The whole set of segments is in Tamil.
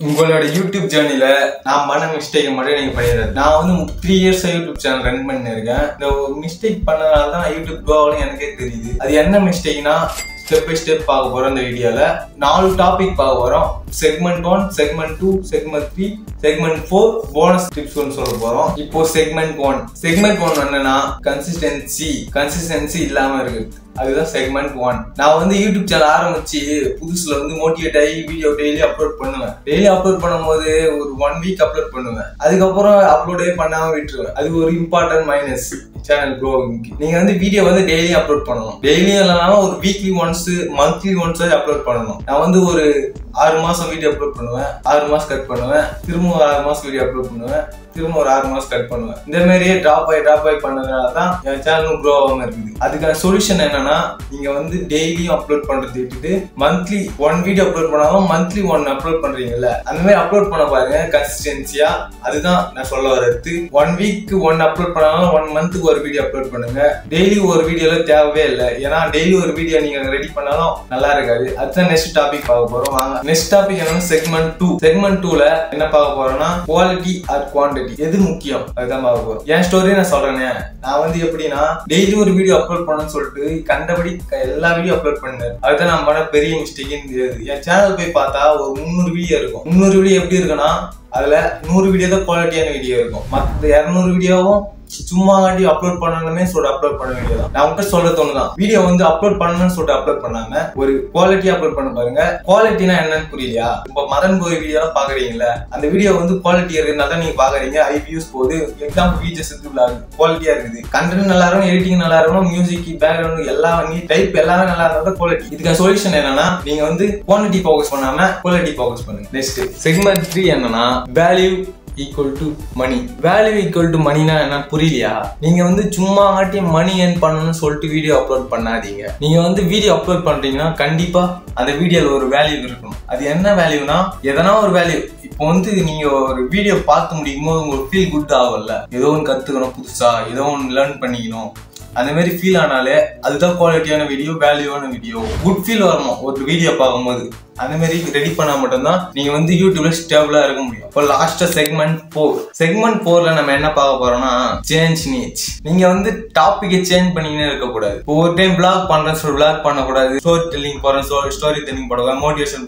உங்களோட யூடியூப் ஜேர்னில நான் பண்ண மிஸ்டேக் மட்டும் நீங்க பண்ணிடுறது. நான் வந்து 3 இயர்ஸ் யூடியூப் சேனல் ரன் பண்ணிருக்கேன். இந்த ஒரு மிஸ்டேக் பண்ணனால தான் யூடியூப் கோ ஆகலன்னு எனக்கே தெரியுது. அது என்ன மிஸ்டேக்னா ஸ்டெப் பை ஸ்டெப் பார்க்க போறோம். இந்த வீடியோல 4 டாபிக் பார்க்க போறோம். Segment 1, segment 2, segment 3, segment 4 bonus tips சொல்ல போறோம். இப்போ செக்மெண்ட் 1 என்னன்னா கன்சிஸ்டன்சி இல்லாம இருக்கு. அதுதான் செக்மெண்ட் 1. நான் வந்து யூடியூப் சேனல் ஆரம்பிச்சு புதுசுல வந்து மோட்டிவேட் ஆகி வீடியோ டெய்லி அப்லோட் பண்ணுவேன். டெய்லி அப்லோட் பண்ணும்போது ஒரு 1 வீக் அப்லோட் பண்ணுவேன். அதுக்கப்புறம் அப்லோடே பண்ணாம விட்டுருவேன். அது ஒரு இம்பார்ட்டன்ட் மைனஸ் சேனல் க்ரோவிங்க்கு. நீங்க வந்து வீடியோ வந்து டெய்லி அப்லோட் பண்ணணும். டெய்லி இல்லைனாலும் ஒரு weekly once, monthly once upload பண்ணணும். நான் வந்து ஒரு 6 மாசம் வீடியோ அப்லோட் பண்ணுவேன், 6 மாசம் கட் பண்ணுவேன், திரும்ப ஒரு 6 மாசம் வீடியோ அப்லோட் பண்ணுவேன், திரும்ப ஒரு 6 மாசம் கட் பண்ணுவேன். இந்த மாதிரியே டிராப் ஆகி பண்ணதுனால தான் என் சேனலும் க்ரோ ஆகாம இருக்குது. அதுக்கான சொல்யூஷன் என்னன்னா, நீங்க வந்து டெய்லியும் அப்லோட் பண்றது விட்டுட்டு மந்த்லி 1 வீடியோ அப்லோட் பண்ணாலும் மந்த்லி 1 அப்லோட் பண்றீங்கல்ல, அந்த மாதிரி அப்லோட் பண்ண பாருங்க கன்சிஸ்டன்சியா. அதுதான் நான் சொல்ல வர்றது. 1 வீக் 1 அப்லோட் பண்ணாலும் 1 மந்த்துக்கு ஒரு வீடியோ அப்லோட் பண்ணுங்க. டெய்லி ஒரு வீடியோல தேவையே இல்லை. ஏன்னா டெய்லி ஒரு வீடியோ நீங்க ரெடி பண்ணாலும் நல்லா இருக்காது. அதுதான் நெக்ஸ்ட் டாபிக் பார்க்க போறோம். வாங்க நெக்ஸ்ட் டாபிக் என்னன்னா செக்மெண்ட் 2. செக்மெண்ட் 2ல என்ன பார்க்க போறோம்னா குவாலிட்டி ஆர் குவான்டிட்டி, எது முக்கியம் அதுதான் பார்க்க போறோம். என் ஸ்டோரி நான் சொல்றேனே, நான் வந்து எப்படின்னா டெய்லி ஒரு வீடியோ அப்லோட் பண்ணணும்னு சொல்லிட்டு கண்டபடி எல்லா வீடியோ அப்லோட் பண்ணேன். அதுதான் நான் பண்ண பெரிய மிஸ்டேக்னு தெரியாது. என் சேனல் போய் பார்த்தா ஒரு 300 வீடியோ இருக்கும். 300 வீடியோ எப்படி இருக்குன்னா அதுல 100 வீடியோ தான் குவாலிட்டியான வீடியோ இருக்கும். மற்ற 200 வீடியோவும் சும்மா காட்டி அப்லோட் பண்ணணுமே சொல்லிட்டு அப்லோட் பண்ண வீடியோ தான். நான் உங்கள்கிட்ட சொல்றது ஒண்ணுதான், வீடியோ வந்து அப்லோட் பண்ணணும்னு சொல்லிட்டு அப்லோட் பண்ணாம ஒரு குவாலிட்டியா அப்லோட் பண்ண பாருங்க. குவாலிட்டினா என்னன்னு புரியலையா? இப்போ மதன் கோரி வீடியோ பாக்குறீங்களா, அந்த வீடியோ வந்து குவாலிட்டி இருக்குனால நீங்க பாக்குறீங்க. ஐ வியூஸ் போகுது. எக்ஸாம்பிள் வீடியோஸ் குவாலிட்டியா இருக்குது. கண்டென்ட் நல்லா இருக்கும், எடிட்டிங் நல்லா இருக்கும், மியூசிக், பேக்ரவுண்ட் எல்லாம் டைப் எல்லாமே நல்லா இருந்தா குவாலிட்டி. இதுக்கு சொல்யூஷன் என்னன்னா, நீங்க வந்து குவான்டிட்டி ஃபோக்கஸ் பண்ணாம குவாலிட்டி ஃபோக்கஸ் பண்ணுங்க. நெக்ஸ்ட் செக்மெண்ட் 3 என்னன்னா value equal to money. Value equal to மணினா என்ன புரியலையா? நீங்க வந்து சும்மா ஆட்டி மணி ஏர்ன் பண்ணணும்னு சொல்லிட்டு வீடியோ அப்லோட் பண்ணாதீங்க. நீங்க வந்து வீடியோ அப்லோட் பண்றீங்கன்னா கண்டிப்பா அந்த வீடியோல ஒரு வேல்யூ இருக்கணும். அது என்ன வேல்யூனா எதனா ஒரு வேல்யூ. இப்போ வந்து நீங்க ஒரு வீடியோ பார்த்து முடிக்கும் போது உங்களுக்கு ஃபீல் குட் ஆகும்ல, ஏதோ ஒன்று கத்துக்கணும், புதுசா ஏதோ ஒன்று லேர்ன் பண்ணிக்கணும், அந்த மாதிரி ஃபீல் ஆனாலே அதுதான் குவாலிட்டியான வீடியோ, வேல்யூவான வீடியோ. குட் ஃபீல் வரணும் ஒரு வீடியோ பார்க்கும்போது. அந்த மாதிரி ரெடி பண்ணா மட்டும்தான் நீங்க வந்து யூடியூப்ல ஸ்டேபிளா இருக்க முடியும். இப்போ லாஸ்ட் செக்மெண்ட் 4. செக்மெண்ட் 4ல நம்ம என்ன பார்க்க போறோம்னா சேஞ்ச் நீச். நீங்க வந்து டாபிக்கை சேஞ்ச் பண்ணிக்கினே இருக்க கூடாது. ஒரு டைம் பிளாக் பண்றேன் சொல்லி பிளாக் பண்ணக்கூடாது, ஸ்டோரி டெல்லிங் போறேன் ஸ்டோரி டெல்லிங் போடக்கூடாது, மோட்டிவேஷன்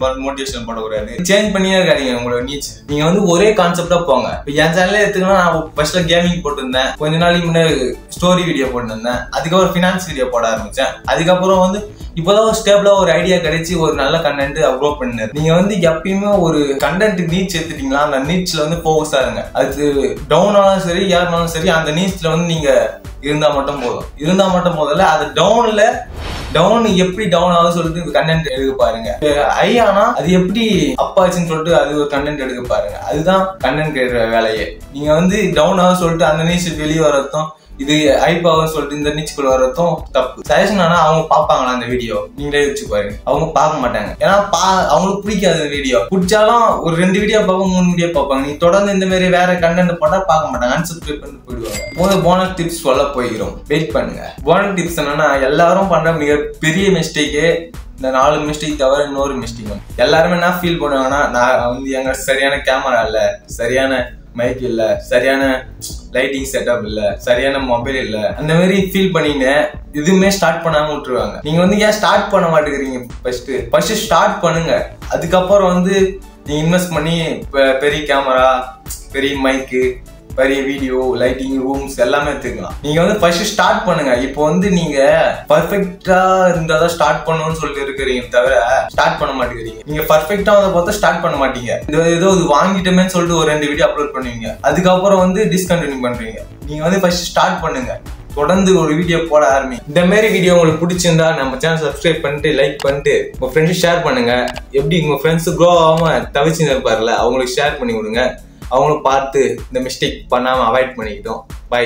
போடக்கூடாது. சேஞ்ச் பண்ணியே இருக்காதீங்க உங்களோட நீச். நீங்க வந்து ஒரே கான்செப்டா போங்க. இப்போ என் சேனல்ல எடுத்துக்கணும், நான் ஃபர்ஸ்ட்ல கேமிங் போட்டிருந்தேன், கொஞ்ச நாளைக்கு முன்னாடி ஸ்டோரி வீடியோ போட்டிருந்தேன், அதுக்கப்புறம் ஃபினான்ஸ் வீடியோ போட ஆரம்பிச்சேன். அதுக்கப்புறம் வந்து இப்போதான் ஒரு ஸ்டேபிளா ஒரு ஐடியா கிடைச்சி ஒரு நல்ல கண்டென்ட் அப்லோட் பண்ணாரு. நீங்க வந்து எப்பயுமே ஒரு கண்டென்ட் நீச் எடுத்துட்டீங்களா, அந்த நீச்ல வந்து ஃபோக்கஸா இருங்க. அது டவுன் ஆனாலும் சரி யாருனாலும் சரி, அந்த நீச்ல வந்து நீங்க இருந்தா மட்டும் போதும். அது டவுன் எப்படி டவுன் ஆகுது சொல்லிட்டு கண்டென்ட் எடுக்க பாருங்க. ஐ ஆனா அது எப்படி அப்பாச்சுன்னு சொல்லிட்டு அது ஒரு கண்டென்ட் எடுக்க பாருங்க. அதுதான் கண்டென்ட் கிரியேட்டர் வேலையே. நீங்க வந்து டவுன் ஆகுது சொல்லிட்டு அந்த நீச் வெளியே வரதும், இது ஐபாவன்னு சொல்லிட்டு இந்த நீச்சுக்குள்ள வரதும் தப்பு. சஜஷன் ஆனா அவங்க பாப்பாங்களா அந்த வீடியோ, நீங்களே வச்சு பாருங்க. அவங்க பார்க்க மாட்டாங்க. ஏன்னா அவங்களுக்கு பிடிக்காது வீடியோ. பிடிச்சாலும் ஒரு 2 வீடியோ பார்ப்பாங்க, 3 வீடியோ பார்ப்பாங்க. நீ தொடர்ந்து இந்த மாதிரி வேற கண்டென்ட் போட்டா பார்க்க மாட்டாங்க, அன்சப்ஸ்கிரைப் பண்ணி போயிடுவாங்க. போனஸ் டிப்ஸ் சொல்ல போகிறோம், வெயிட் பண்ணுங்க. போனஸ் டிப்ஸ் என்னன்னா, எல்லாரும் பண்ற மிக பெரிய மிஸ்டேக்கே இந்த 4 மிஸ்டேக் தவிர இன்னொரு மிஸ்டேக். எல்லாருமே என்ன ஃபீல் பண்ணுவாங்கன்னா, நான் வந்து எங்க சரியான கேமரா இல்ல, சரியான மைக் இல்ல, சரியான லைட்டிங் செட்டப் இல்ல, சரியான மொபைல் இல்ல, அந்த மாதிரி ஃபீல் பண்ணிட்டு எதுவுமே ஸ்டார்ட் பண்ணாம விட்டுருவாங்க. நீங்க வந்து ஏன் ஸ்டார்ட் பண்ண மாட்டேங்கிறீங்க? ஃபர்ஸ்ட் ஸ்டார்ட் பண்ணுங்க. அதுக்கப்புறம் வந்து நீங்க இன்வெஸ்ட் பண்ணி பெரிய கேமரா, பெரிய மைக்கு, பெரிய வீடியோ, லைட்டிங், ரூம்ஸ் எல்லாமே எடுத்துக்கலாம். நீங்க வந்து ஃபர்ஸ்ட் ஸ்டார்ட் பண்ணுங்க. இப்போ வந்து நீங்க பர்ஃபெக்டா இருந்தாதான் ஸ்டார்ட் பண்ணணும்னு சொல்லிட்டு இருக்கிறீங்க தவிர ஸ்டார்ட் பண்ண மாட்டேங்கிறீங்க. நீங்க பர்ஃபெக்டா அதை பார்த்தா ஸ்டார்ட் பண்ண மாட்டீங்க. ஏதோ இது வாங்கிட்டோமே சொல்லிட்டு ஒரு 2 வீடியோ அப்லோட் பண்ணுவீங்க, அதுக்கப்புறம் வந்து டிஸ்கண்டினியூ பண்றீங்க. நீங்க வந்து ஃபர்ஸ்ட் ஸ்டார்ட் பண்ணுங்க, தொடர்ந்து ஒரு வீடியோ போட ஆரம்பி. இந்த மாதிரி வீடியோ உங்களுக்கு பிடிச்சிருந்தா நம்ம சேனல் சப்ஸ்கிரைப் பண்ணிட்டு லைக் பண்ணிட்டு உங்க ஃப்ரெண்ட்ஸ் ஷேர் பண்ணுங்க. எப்படி உங்க ஃப்ரெண்ட்ஸ் க்ரோ ஆகாம தவிச்சு இருப்பார்ல, அவங்களுக்கு ஷேர் பண்ணி விடுங்க. அவங்களும் பார்த்து இந்த மிஸ்டேக் பண்ணாம அவாய்ட் பண்ணிக்கிட்டோம். பை.